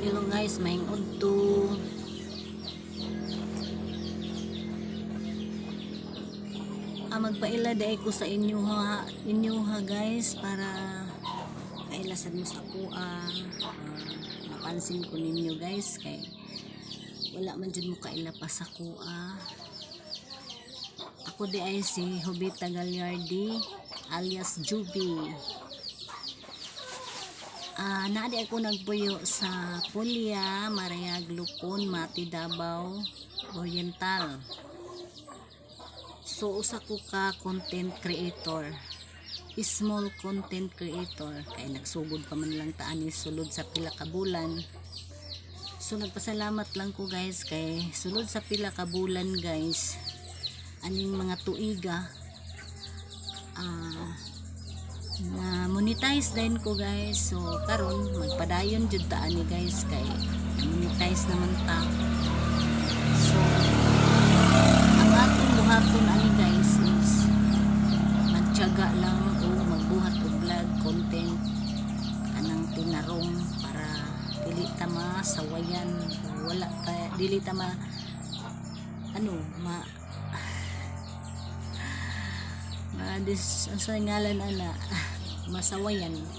Hello guys, maing udto. Magpaila day ko sa inyo ha guys, para kailasan mo sa kuha. Napansin ko ninyo guys, kay wala man dyan mo kaila pa sa kuha. Ako di ay si Jovita Gagliardi alias Juby. Naadi ako nagpuyo sa Pulya, Marayag, Lupon, Mati, Davao Oriental. So usa ko ka content creator, small content creator, kay nagsugod pa man lang taan ni sulod sa pila ka bulan. So nagpasalamat lang ko guys, kay sulod sa pila ka bulan guys, aning mga tuiga na monetize din ko guys. So karon magpadayon jud ta ani guys, kay monetize naman ta. So ang atong buhaton ani guys is magtiyaga lang o magbuhat og vlog content kanang tinarong, para dili ta masawayan, wala ta dili ta ang sa ngalan ana masawayan,